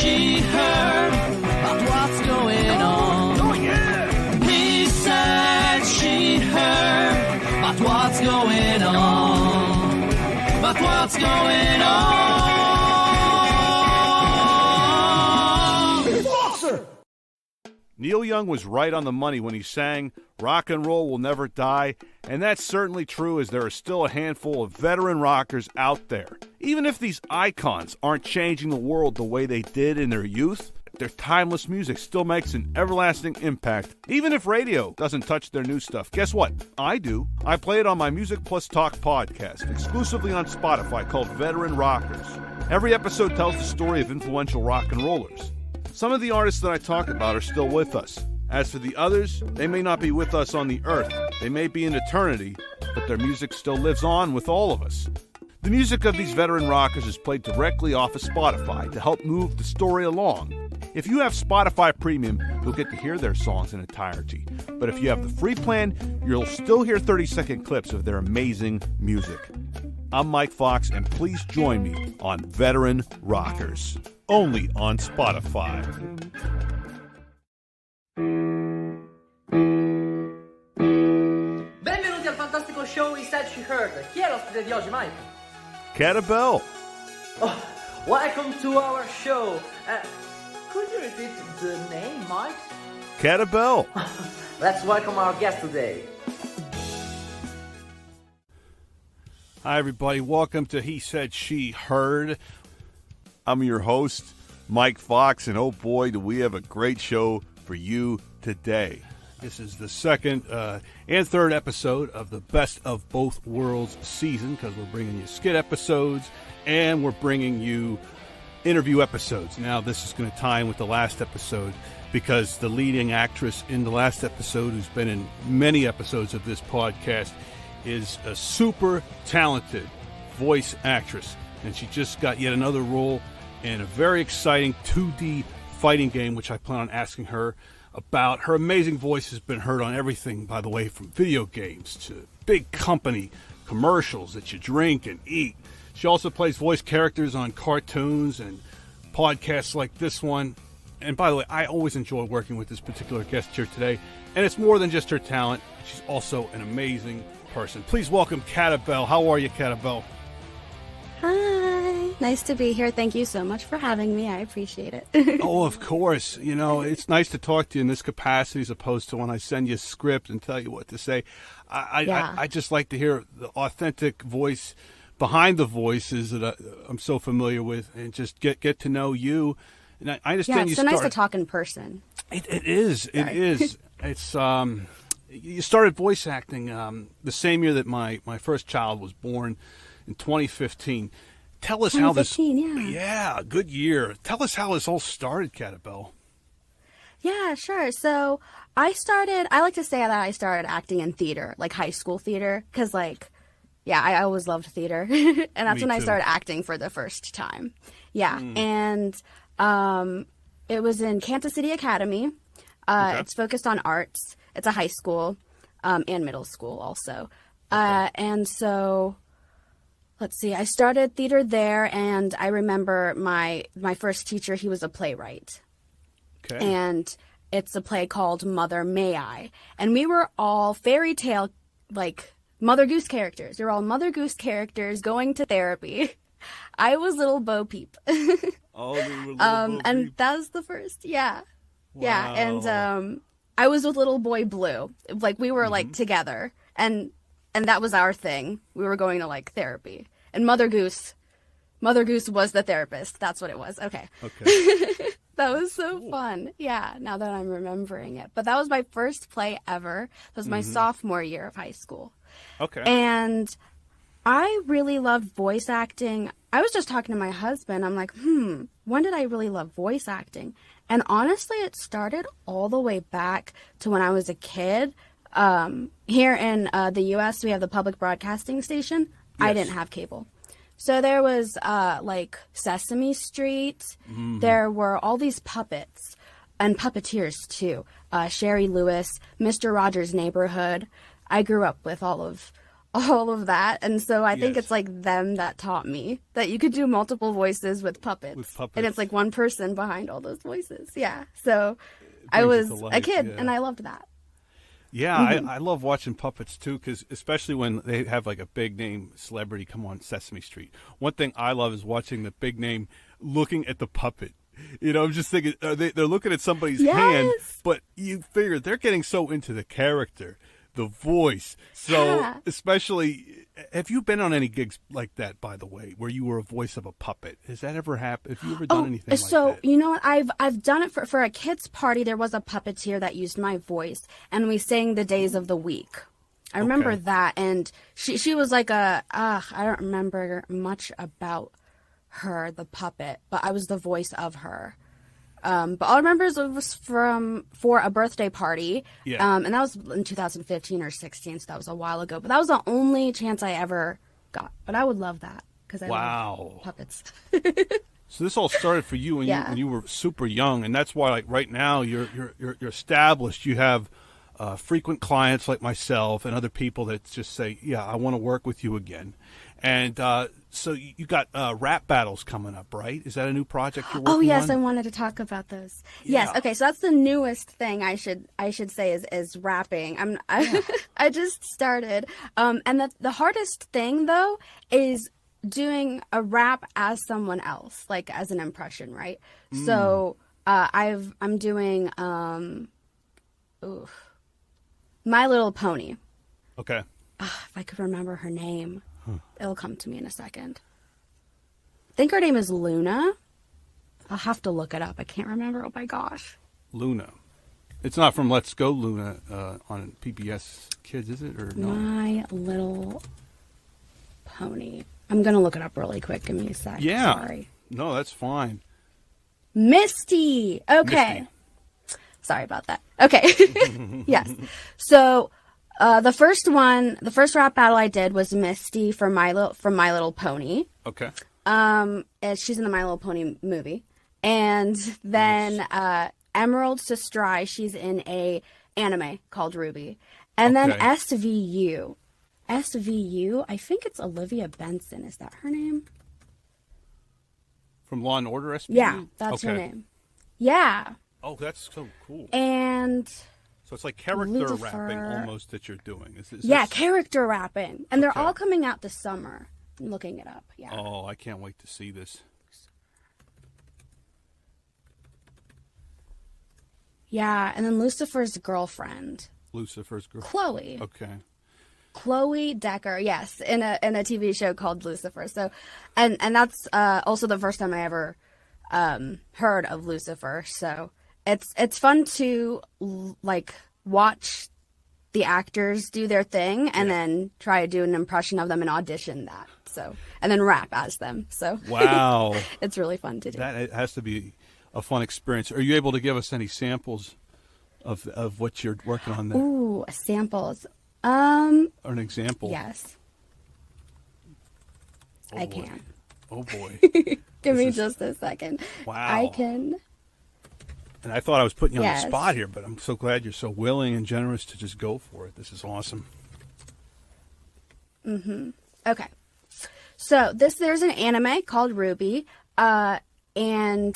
she heard about what's going on. Oh, yeah! He said she heard about what's going on. About what's going on. Neil Young was right on the money when he sang, "Rock and roll will never die," and that's certainly true as there are still a handful of veteran rockers out there. Even if these icons aren't changing the world the way they did in their youth, their timeless music still makes an everlasting impact. Even if radio doesn't touch their new stuff, guess what? I do. I play it on my Music Plus Talk podcast, exclusively on Spotify, called Veteran Rockers. Every episode tells the story of influential rock and rollers. Some of the artists that I talk about are still with us. As for the others, they may not be with us on the earth. They may be in eternity, but their music still lives on with all of us. The music of these veteran rockers is played directly off of Spotify to help move the story along. If you have Spotify Premium, you'll get to hear their songs in entirety. But if you have the free plan, you'll still hear 30-second clips of their amazing music. I'm Mike Fox, and please join me on Veteran Rockers, only on Spotify. Benvenuti al fantastico show He Said She Heard. Chi è l'ospite di oggi, Mike? Katabelle. Oh, welcome to our show. Could you repeat the name, Mike? Katabelle. Let's welcome our guest today. Hi, everybody. Welcome to He Said She Heard. I'm your host, Mike Fox, and oh boy, do we have a great show for you today. This is the second and third episode of the Best of Both Worlds season, because we're bringing you skit episodes and we're bringing you interview episodes. Now, this is going to tie in with the last episode because the leading actress in the last episode, who's been in many episodes of this podcast, is a super talented voice actress, and she just got yet another role in a very exciting 2D fighting game, which I plan on asking her about. Her amazing voice has been heard on everything, by the way, from video games to big company commercials that you drink and eat. She also plays voice characters on cartoons and podcasts like this one. And by the way, I always enjoy working with this particular guest here today, and it's more than just her talent. She's also an amazing person. Please welcome Katabelle. How are you, Katabelle? Hi. Nice to be here. Thank you so much for having me. I appreciate it. Oh, of course. You know, it's nice to talk to you in this capacity as opposed to when I send you a script and tell you what to say. I just like to hear the authentic voice behind the voices that I'm so familiar with, and just get to know you. And I understand it's so nice to talk in person. It is. It is. It's you started voice acting the same year that my first child was born, in 2015. Tell us how this... Yeah, good year. Tell us how this all started, Katabelle. Yeah, sure. So I like to say that I started acting in theater, like high school theater, because I always loved theater. And that's when I started acting for the first time. Yeah, and it was in Kansas City Academy. Okay. It's focused on arts. It's a high school and middle school also. Okay. And so... Let's see, I started theater there, and I remember my first teacher, he was a playwright. Okay. And it's a play called Mother May I. And we were all fairy tale, like, Mother Goose characters. We were all Mother Goose characters going to therapy. I was little Bo Peep. Oh, you were little Bo Peep. And that was the first, yeah. Wow. Yeah, and I was with little boy Blue. Like, we were, like, together. And that was our thing. We were going to, like, therapy. And Mother Goose was the therapist. That's what it was. Okay. That was so fun. Yeah, now that I'm remembering it. But that was my first play ever. That was my sophomore year of high school. Okay. And I really loved voice acting. I was just talking to my husband. I'm like, when did I really love voice acting? And honestly, it started all the way back to when I was a kid. Here in the U.S., we have the public broadcasting station. Yes. I didn't have cable. So there was, like, Sesame Street. There were all these puppets and puppeteers, too. Sherry Lewis, Mr. Rogers' Neighborhood. I grew up with all all of that. And so I think Yes. it's like them that taught me that you could do multiple voices with puppets. With puppets. And it's like one person behind all those voices. Yeah. So I brings it was to a life, kid yeah. and I loved that. Yeah, Mm-hmm. I love watching puppets too, because especially when they have like a big name celebrity come on Sesame Street. One thing I love is watching the big name looking at the puppet. You know, I'm just thinking they're looking at somebody's hand, Yes. but you figure they're getting so into the character, the voice. So Yeah. especially, have you been on any gigs like that, by the way, where you were a voice of a puppet? Has that ever happened? Have you ever done anything like so that? you know what? I've done it for a kids' party. There was a puppeteer that used my voice, and we sang the days of the week. I remember Okay. that, and she was like I don't remember much about her, the puppet, but I was the voice of her. But all I remember is it was for a birthday party. Yeah. And that was in 2015 or 16, so that was a while ago. But that was the only chance I ever got. But I would love that because I Wow. love puppets. So this all started for you when Yeah. you were super young, and that's why, like right now, you're established. You have frequent clients like myself and other people that just say, "Yeah, I want to work with you again." And so you got rap battles coming up, right? Is that a new project you're working on? Oh yes, I wanted to talk about those. Yes, Yeah. okay, so that's the newest thing I should say is rapping. I just started, and the hardest thing though is doing a rap as someone else, like as an impression, right? So I'm doing My Little Pony. Okay. If I could remember her name, it'll come to me in a second. I think her name is Luna. I'll have to look it up. I can't remember. Oh my gosh. Luna. It's not from Let's Go Luna on PBS Kids, is it? Or no? My Little Pony. I'm going to look it up really quick. Give me a sec. Yeah. Sorry. No, that's fine. Misty. Okay. Misty. Sorry about that. Okay. Yes. So, the first rap battle I did was Misty from My Little Pony. Okay. And she's in the My Little Pony movie. And then Emerald Sestrai, she's in a anime called Ruby. And then Okay. SVU, I think it's Olivia Benson. Is that her name? From Law and Order SVU? Yeah, that's her name. Yeah. Oh, that's so cool. And So it's like character Lucifer. rapping almost that you're doing. Is yeah, this- character rapping. And they're Okay. all coming out this summer. I'm looking it up. Yeah. Oh, I can't wait to see this. Yeah, and then Lucifer's girlfriend, Lucifer's girl. Chloe. Okay. Chloe Decker, yes, in a TV show called Lucifer. So, and that's also the first time I ever heard of Lucifer. So it's fun to like watch the actors do their thing and then try to do an impression of them and audition that. So and then rap as them. So Wow. it's really fun to do. That has to be a fun experience. Are you able to give us any samples of what you're working on there? Ooh, samples. Or an example? Yes, Oh, I boy. can. Oh boy. Give me is- just a second. Wow. I can. And I thought I was putting you on Yes. the spot here, but I'm so glad you're so willing and generous to just go for it. This is awesome. Okay. So there's an anime called Ruby, and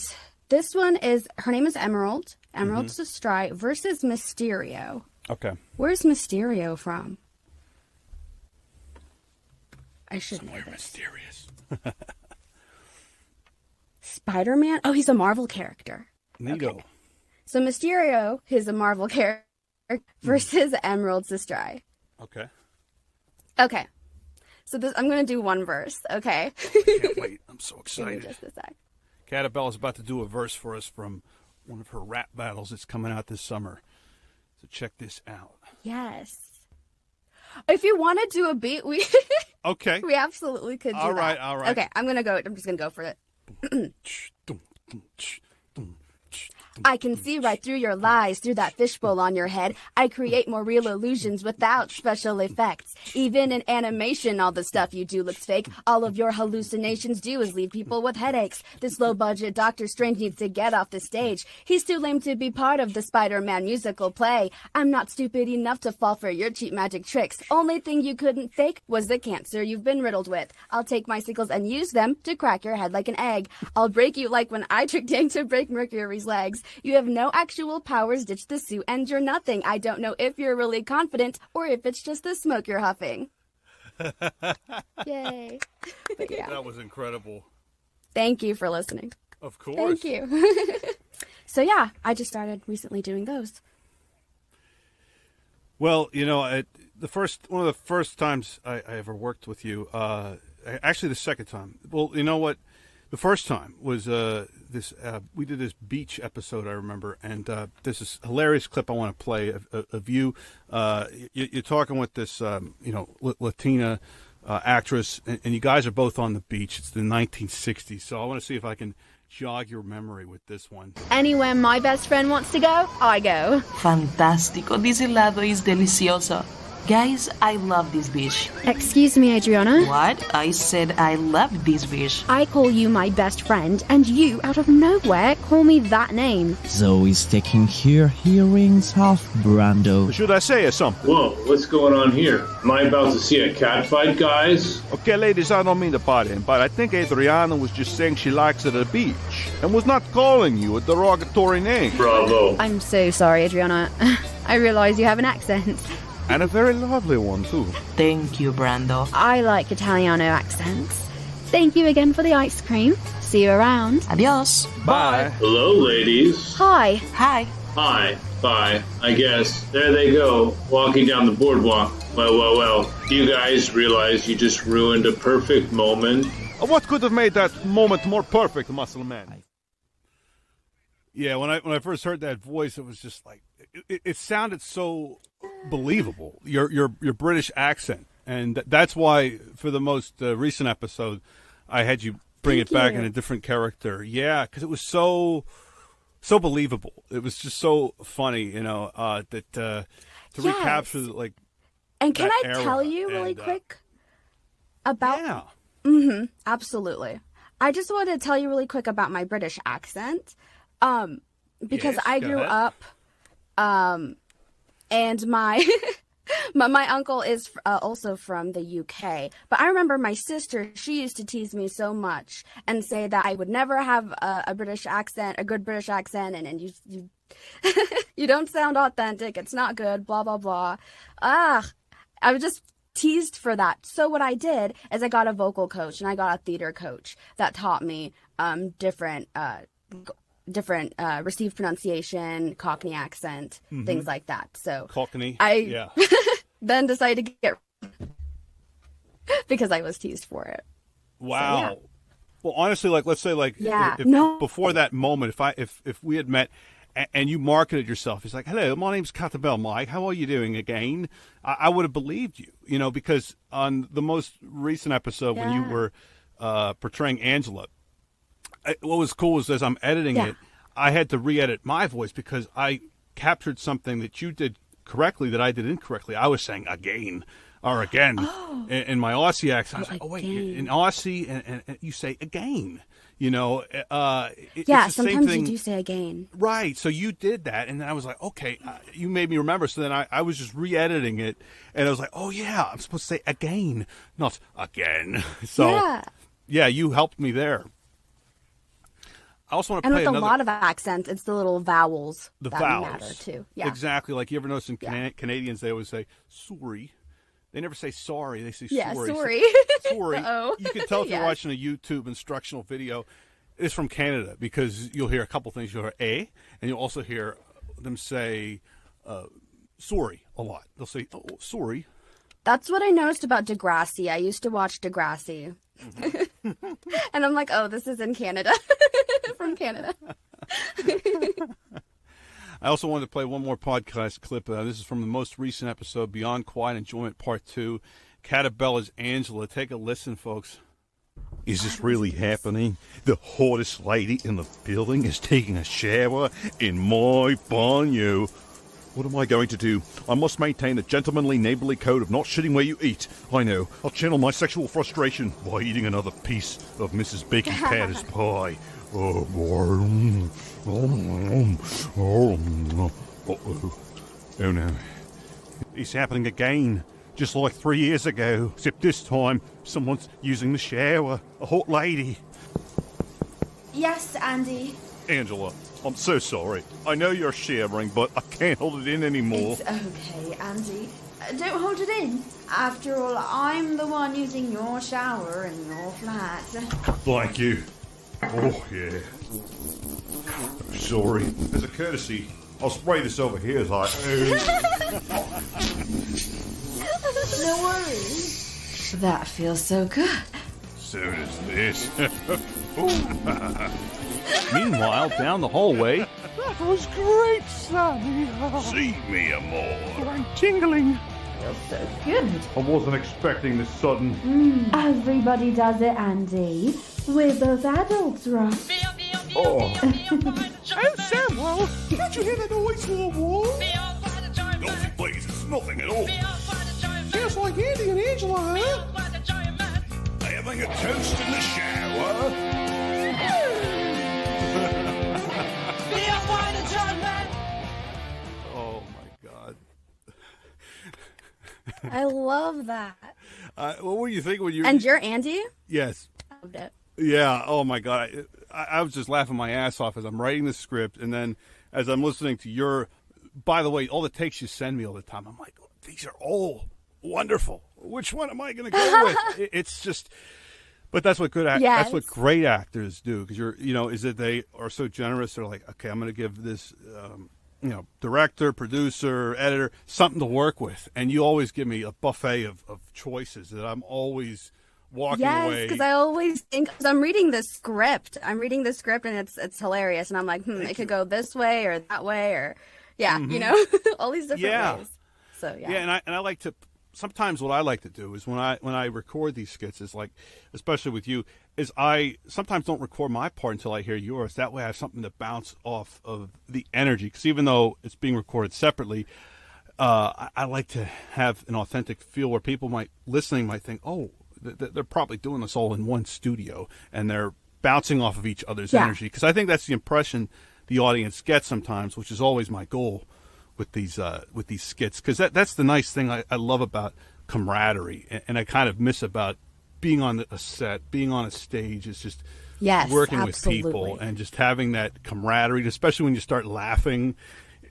this one is, her name is Emerald Sestrai versus Mysterio. Okay. Where's Mysterio from? I should know Somewhere this. mysterious. Spider-Man? Oh, he's a Marvel character. Neato. Okay. So Mysterio is a Marvel character versus Emerald Sestrai. Okay. Okay. So I'm going to do one verse, okay? Can't wait. I'm so Give me excited. just a sec. Katabelle is about to do a verse for us from one of her rap battles that's coming out this summer. So check this out. Yes. If you want to do a beat, we Okay. we absolutely could do All right, that. all right. Okay, I'm just gonna go for it. I can see right through your lies, through that fishbowl on your head. I create more real illusions without special effects. Even in animation, all the stuff you do looks fake. All of your hallucinations do is leave people with headaches. This low-budget Doctor Strange needs to get off the stage. He's too lame to be part of the Spider-Man musical play. I'm not stupid enough to fall for your cheap magic tricks. Only thing you couldn't fake was the cancer you've been riddled with. I'll take my sickles and use them to crack your head like an egg. I'll break you like when I tricked Dang to break Mercury's legs. You have no actual powers, ditch the suit, and you're nothing. I don't know if you're really confident or if it's just the smoke you're huffing. Yay. But yeah. That was incredible. Thank you for listening. Of course. Thank you. So yeah, I just started recently doing those. Well, you know, one of the first times I ever worked with you, actually the second time. Well, you know what? The first time was we did this beach episode, I remember, and there's this hilarious clip I want to play of you. You're talking with this, Latina actress, and you guys are both on the beach. It's the 1960s, so I want to see if I can jog your memory with this one. Anywhere my best friend wants to go, I go. Fantástico. This helado is delicioso. Guys, I love this beach. Excuse me, Adriana. What? I said I love this beach. I call you my best friend, and you, out of nowhere, call me that name. Zoe's taking her hearings off, Brando. Should I say something? Whoa, what's going on here? Am I about to see a cat fight, guys? Okay, ladies, I don't mean to butt in, but I think Adriana was just saying she likes it at the beach and was not calling you a derogatory name. Bravo. I'm so sorry, Adriana. I realize you have an accent. And a very lovely one, too. Thank you, Brando. I like Italiano accents. Thank you again for the ice cream. See you around. Adios. Bye. Hello, ladies. Hi. Hi. Hi. Bye. I guess. There they go, walking down the boardwalk. Well. Do you guys realize you just ruined a perfect moment? What could have made that moment more perfect, Muscle Man? Yeah, when I first heard that voice, it was just like it sounded so believable. Your British accent, and that's why for the most recent episode, I had you bring it back in a different character. Yeah, because it was so believable. It was just so funny, to recapture like. And can I era. tell you really quick about? Yeah. Mm-hmm. Absolutely. I just wanted to tell you really quick about my British accent. Because Yes, I go grew ahead. up, and my my uncle is also from the UK. But I remember my sister, she used to tease me so much and say that I would never have a British accent, a good British accent, and you you don't sound authentic. It's not good. Blah blah blah. I was just teased for that. So what I did is I got a vocal coach and I got a theater coach that taught me different received pronunciation, Cockney accent, things like that. So Cockney. I then decided to get because I was teased for it. Wow. So, yeah. Well, honestly, like let's say before that moment, if we had met and you marketed yourself, it's like, hello, my name's Katabelle, Mike. How are you doing again? I would have believed you, because on the most recent episode when you were portraying Angela, what was cool was as I'm editing it, I had to re-edit my voice because I captured something that you did correctly that I did incorrectly. I was saying again or again in my Aussie accent. I was like, oh, wait, in Aussie, and you say again. It's the same sometimes thing. you do say again. Right, so you did that, and then I was like, okay, you made me remember. So then I was just re-editing it, and I was like, oh, yeah, I'm supposed to say again, not again. So, yeah, you helped me there. I also want to play with another. a lot of accents, it's the little vowels The that vowels. matter too. Yeah, Exactly. Like you ever notice in Canadians, they always say sorry. They never say sorry. They say sorry. sorry. Sorry. Uh-oh. You can tell if you're Yes. watching a YouTube instructional video. It's from Canada because you'll hear a couple things. You'll hear and you'll also hear them say sorry a lot. They'll say, oh, sorry. That's what I noticed about Degrassi. I used to watch Degrassi. And I'm like, oh, this is in Canada. From Canada. I also wanted to play one more podcast clip. This is from the most recent episode, Beyond Quiet Enjoyment Part 2. Katabella's Angela. Take a listen, folks. Is this really happening? The hottest lady in the building is taking a shower in my banyo. What am I going to do? I must maintain a gentlemanly, neighborly code of not shitting where you eat. I know. I'll channel my sexual frustration by eating another piece of Mrs. Bacon Patter's pie. Oh, boy. Uh-oh. Oh, no. It's happening again. Just like 3 years ago. Except this time, someone's using the shower. A hot lady. Yes, Andy. Angela, I'm so sorry. I know you're shivering, but I can't hold it in anymore. It's okay, Andy. Don't hold it in. After all, I'm the one using your shower in your flat. Thank you. Oh, yeah. Sorry. As a courtesy, I'll spray this over here as I... No worries. That feels so good. So does this. Meanwhile, down the hallway... That was great, Sonny. See me more. I'm tingling. Feels so good. I wasn't expecting this sudden... Everybody does it, Andy. We're both adults, right? Oh. Oh, Samuel, did you hear that noise from the wall? Nothing, please. It's nothing at all. Sounds like Andy and Angela, huh? Having a toast in the shower. Oh, my God. I love that. What were you thinking when you... And you're Andy? Yes. Loved it. Yeah. Oh my God. I was just laughing my ass off as I'm writing the script, and then as I'm listening to your. By the way, all the takes you send me all the time, I'm like, oh, these are all wonderful. Which one am I going to go with? It's just. But that's what that's what great actors do, because is that they are so generous. They're like, okay, I'm going to give this, director, producer, editor something to work with, and you always give me a buffet of choices that I'm always walking away. Yes, because I always think, because I'm reading the script, and it's hilarious, and I'm like, it could go this way or that way, or all these different ways. So yeah, and I like to. Sometimes what I like to do is when I record these skits is like, especially with you, is I sometimes don't record my part until I hear yours. That way I have something to bounce off of the energy. Because even though it's being recorded separately, I like to have an authentic feel where people might think, oh, they're probably doing this all in one studio and they're bouncing off of each other's energy. Because I think that's the impression the audience gets sometimes, which is always my goal with these skits, because that's the nice thing I love about camaraderie, and I kind of miss about being on a set, being on a stage. Is just working with people and just having that camaraderie, especially when you start laughing,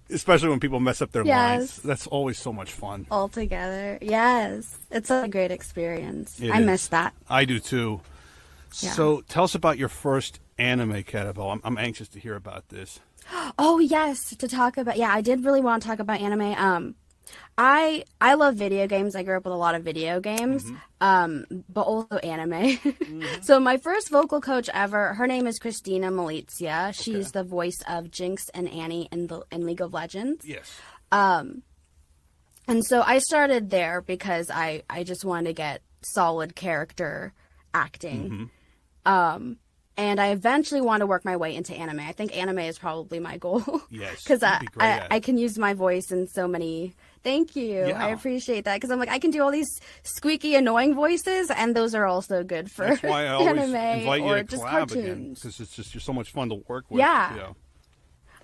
especially when people mess up their lines. That's always so much fun. All together, yes, it's a great experience. I miss that. I do too. Yeah. So tell us about your first anime, Katabelle. I'm anxious to hear about this. Oh yes, I did really want to talk about anime. I love video games. I grew up with a lot of video games, but also anime. So my first vocal coach ever, her name is Christina Malizia. She's the voice of Jinx and Annie in League of Legends. Yes. And so I started there because I just wanted to get solid character acting. And I eventually want to work my way into anime. I think anime is probably my goal. Yes. Because I can use my voice in so many. Thank you. Yeah. I appreciate that. Because I'm like, I can do all these squeaky, annoying voices, and those are also good for That's why I always anime invite you or to just collab cartoons. Because it's just, you're so much fun to work with. Yeah.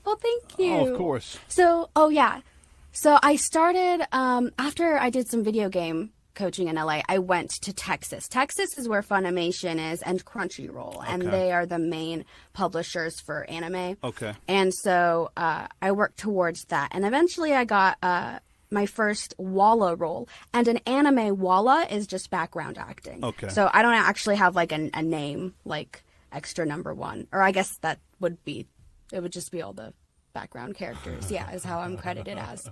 Well, thank you. Oh, of course. So, So I started, after I did some video game coaching in LA, I went to Texas. Texas is where Funimation is and Crunchyroll, and they are the main publishers for anime. Okay. And so I worked towards that, and eventually I got my first Walla role. And an anime Walla is just background acting. Okay. So I don't actually have like a name like extra number one, or I guess it would just be all the background characters, is how I'm credited as.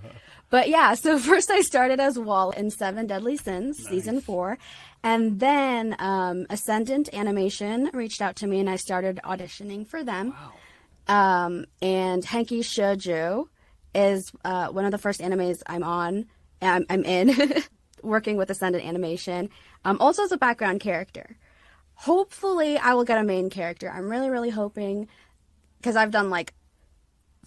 But so first I started as Wall in 7 Deadly Sins, season 4, and then Ascendant Animation reached out to me and I started auditioning for them. Wow. And Henki Shoujo is one of the first animes I'm in, working with Ascendant Animation, also as a background character. hopefully I will get a main character. I'm really, really hoping, because I've done like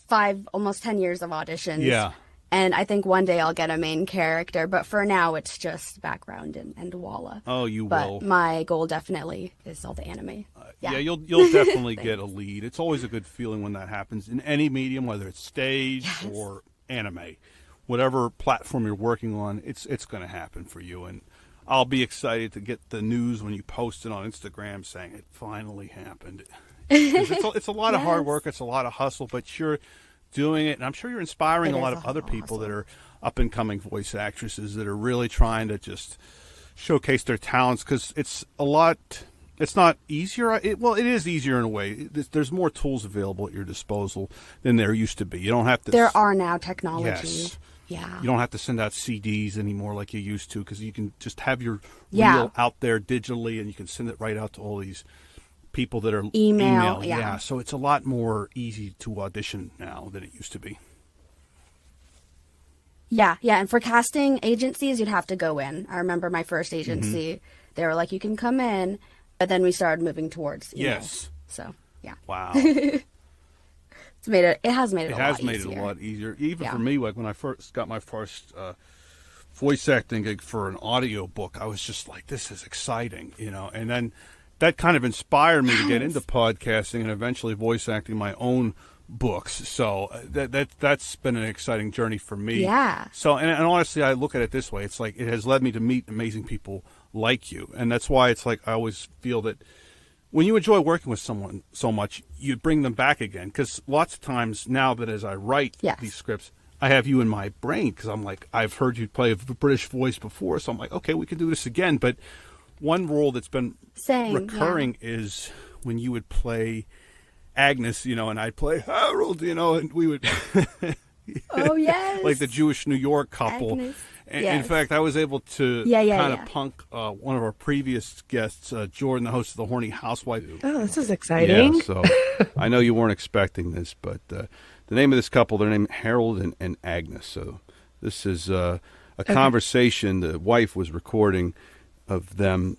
5, almost 10 years of auditions. Yeah. And I think one day I'll get a main character, but for now it's just background and Walla. Oh, you but will. my goal definitely is all the anime. Yeah, you'll definitely get a lead. It's always a good feeling when that happens in any medium, whether it's stage or anime. Whatever platform you're working on, it's going to happen for you. And I'll be excited to get the news when you post it on Instagram saying it finally happened. It's a lot of hard work. It's a lot of hustle, but you're doing it. And I'm sure you're inspiring a lot of other people that are up-and-coming voice actresses that are really trying to just showcase their talents, because it's a lot... It's not easier. It is easier in a way. There's more tools available at your disposal than there used to be. You don't have to... There are now technology. Yes. Yeah. You don't have to send out CDs anymore like you used to, because you can just have your reel out there digitally, and you can send it right out to all these people that are email. Yeah. So it's a lot more easy to audition now than it used to be. Yeah. And for casting agencies, you'd have to go in. I remember my first agency, they were like, you can come in, but then we started moving towards email. Yes. So, yeah. Wow. It has made it a lot easier. Even for me, like when I first got my first voice acting gig for an audio book, I was just like, this is exciting, and then that kind of inspired me to get into podcasting and eventually voice acting my own books. So that's been an exciting journey for me. Yeah. So, and honestly, I look at it this way. It's like it has led me to meet amazing people like you. And that's why it's like I always feel that when you enjoy working with someone so much, you bring them back again. Because lots of times now that as I write these scripts, I have you in my brain, because I'm like, I've heard you play a British voice before. So I'm like, okay, we can do this again. But one role that's been recurring is when you would play Agnes, and I'd play Harold, and we would... Oh, yes. Like the Jewish New York couple. Agnes. In fact, I was able to kind of punk one of our previous guests, Jordan, the host of The Horny Housewife. Oh, this is exciting. Yeah, so I know you weren't expecting this, but the name of this couple, their name Harold and Agnes. So this is a conversation the wife was recording of them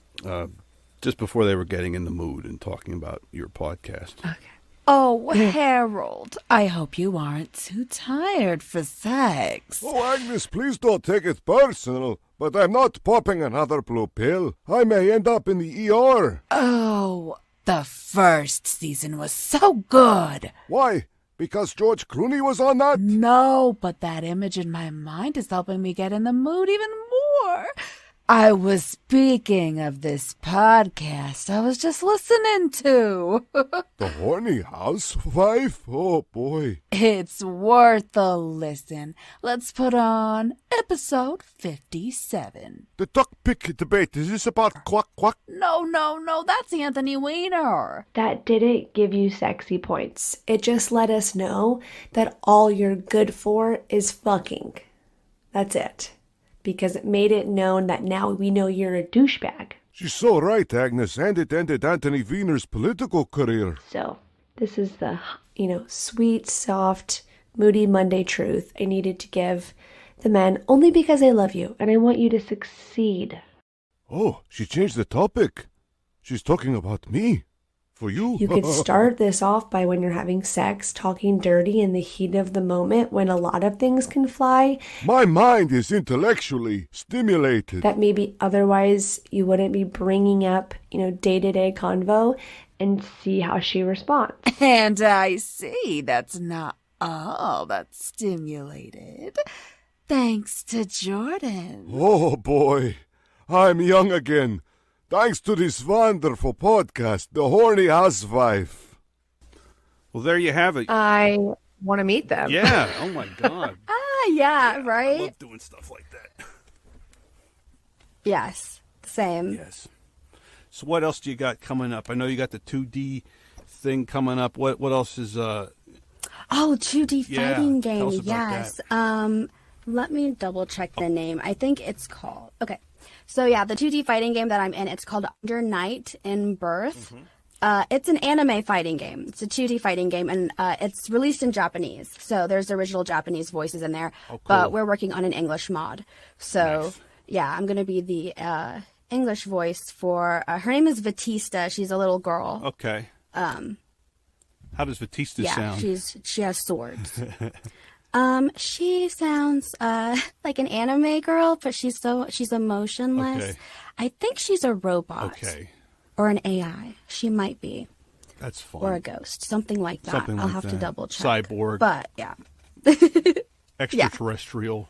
just before they were getting in the mood and talking about your podcast. Okay. Oh, Harold, I hope you aren't too tired for sex. Oh, Agnes, please don't take it personal, but I'm not popping another blue pill. I may end up in the ER. Oh, the first season was so good. Why? Because George Clooney was on that? No, but that image in my mind is helping me get in the mood even more. I was speaking of this podcast I was just listening to. The Horny Housewife? Oh, boy. It's worth a listen. Let's put on episode 57. The duck pick debate, is this about quack quack? No, that's Anthony Weiner. That didn't give you sexy points. It just let us know that all you're good for is fucking. That's it. Because it made it known that now we know you're a douchebag. She's so right, Agnes, and it ended Anthony Weiner's political career. So, this is the, sweet, soft, moody Monday truth I needed to give the men only because I love you and I want you to succeed. Oh, she changed the topic. She's talking about me. For you. You could start this off by when you're having sex, talking dirty in the heat of the moment when a lot of things can fly. My mind is intellectually stimulated. That maybe otherwise you wouldn't be bringing up, day-to-day convo, and see how she responds. And I see that's not all that's stimulated. Thanks to Jordan. Oh, boy. I'm young again. Thanks to this wonderful podcast, The Horny Housewife. Well, there you have it. I want to meet them. Yeah. Oh, my God. Yeah, right? I love doing stuff like that. Yes. Same. Yes. So what else do you got coming up? I know you got the 2D thing coming up. What else is... Oh, 2D fighting game. Tell us about Yes. that. Let me double check the name. I think it's called... Okay. So yeah, the 2D fighting game that I'm in, it's called Under Night in Birth. It's an anime fighting game. It's a 2D fighting game, and it's released in Japanese. So there's original Japanese voices in there, but we're working on an English mod. So yeah, I'm going to be the English voice for her name is Batista. She's a little girl. Okay. How does Batista sound? She has swords. She sounds like an anime girl, but she's emotionless. Okay. I think she's a robot. Okay. Or an AI. She might be. That's fun. Or a ghost. Something like that. I'll have to double check. Cyborg. But yeah. Extraterrestrial.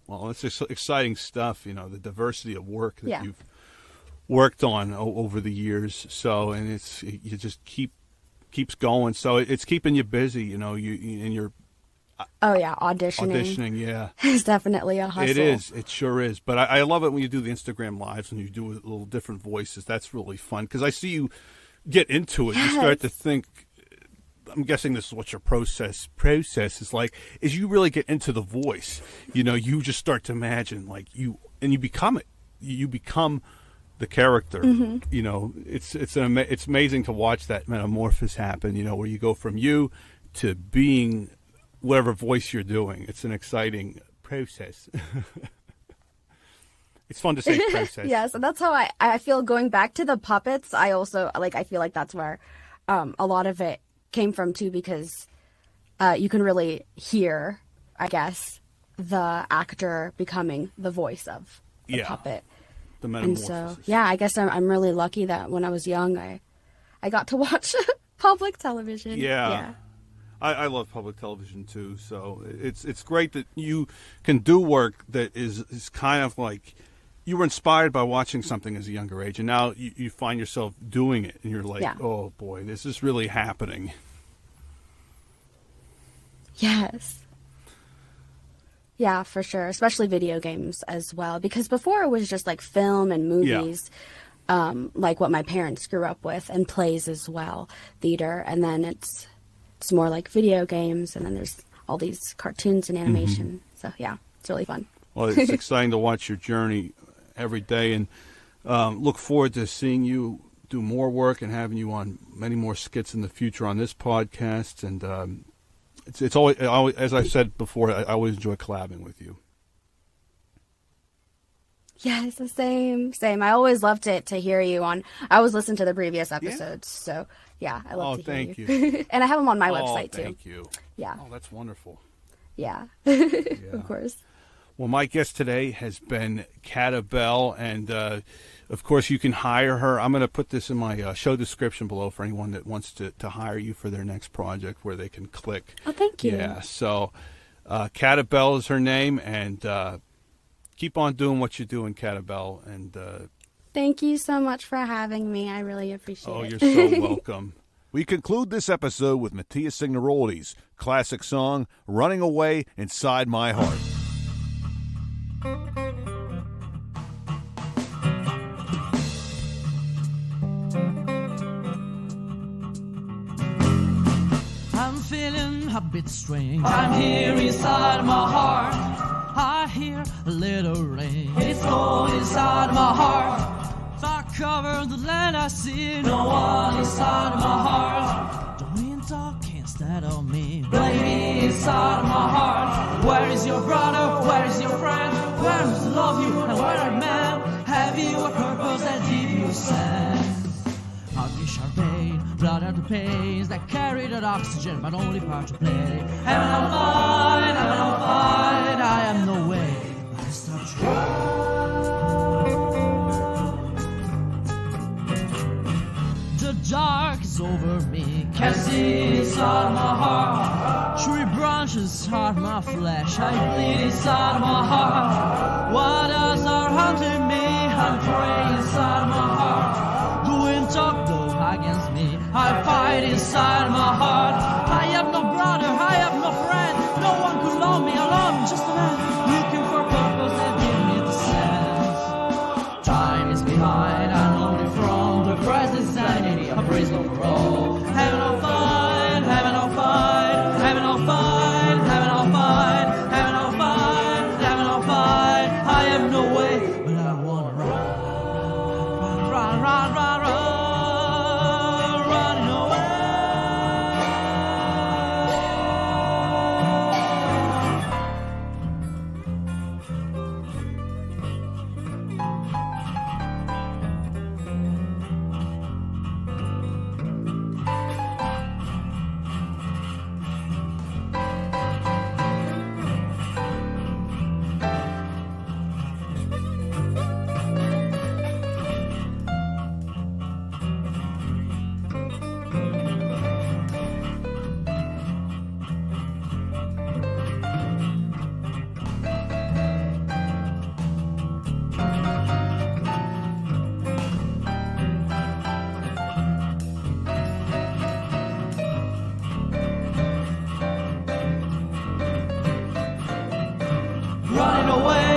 Well, it's just exciting stuff, you know, the diversity of work that you've worked on over the years. So, and you just keeps going. So it's keeping you busy, you know, you're oh yeah, auditioning. Yeah. It's definitely a hustle. It is. It sure is. But I love it when you do the Instagram lives and you do little different voices. That's really fun because I see you get into it. Yes. You start to think. I'm guessing this is what your process is like. Is you really get into the voice. You know, you just start to imagine you become it. You become the character. Mm-hmm. You know, it's amazing to watch that metamorphosis happen. You know, where you go from you to being whatever voice you're doing. It's an exciting process. It's fun to say process. Yes, and that's how I feel going back to the puppets. I also I feel like that's where a lot of it came from too, because you can really hear, I guess, the actor becoming the voice of the puppet. The metamorphosis. And so, yeah, I guess I'm really lucky that when I was young, I got to watch public television. Yeah. I love public television too, so it's great that you can do work that is kind of like you were inspired by watching something as a younger age, and now you find yourself doing it, and you're like, oh boy, this is really happening. Yes. Yeah, for sure, especially video games as well, because before it was just like film and movies, like what my parents grew up with, and plays as well, theater, and then it's more like video games, and then there's all these cartoons and animation. Mm-hmm. So yeah, it's really fun. Well, it's exciting to watch your journey every day, and look forward to seeing you do more work and having you on many more skits in the future on this podcast. And it's always, as I've said before, I always enjoy collabing with you. Yes, the same. I always loved to hear you on. I always listened to the previous episodes, so yeah, I love to hear you. And I have them on my website too. Thank you. Yeah. Oh, that's wonderful. Yeah. Of course. Well, my guest today has been Katabelle, and of course you can hire her. I'm going to put this in my show description below for anyone that wants to hire you for their next project, where they can click. Oh, thank you. Yeah, so Katabelle is her name, and keep on doing what you're doing, Katabelle. And thank you so much for having me. I really appreciate it. Oh, you're so welcome. We conclude this episode with Mattia Signaroldi's classic song, Running Away Inside My Heart. I'm feeling a bit strange. I'm here inside my heart. I hear a little rain. It's going inside my heart. If I cover the land, I see no one inside my heart. The wind talking instead of me, baby, inside my heart. Where is your brother? Where is your friend? Where is the love you and where are man? Have you a purpose that give you sense? Ugly sharp pain, blood and the pains that carry that oxygen, but only part to play. Heaven I'm fine, I am no way, but I stop trying. The dark is over me, can't see inside my heart. Tree branches hurt my flesh, I bleed inside my heart. What else are haunting me? I'm praying inside my heart. The wind talk though against me, I fight inside my heart. I have no brother, I have no friend. No one could love me alone, just a man looking for purpose that give me the sense. Time is behind, I'm only from the present sanity, a prisoner for all. Heaven I'll find, heaven I'll find, heaven I'll find, heaven I'll find, heaven I'll find, heaven I'll find. I have no way, but I wanna run, run, run, run, run, run, running away. away.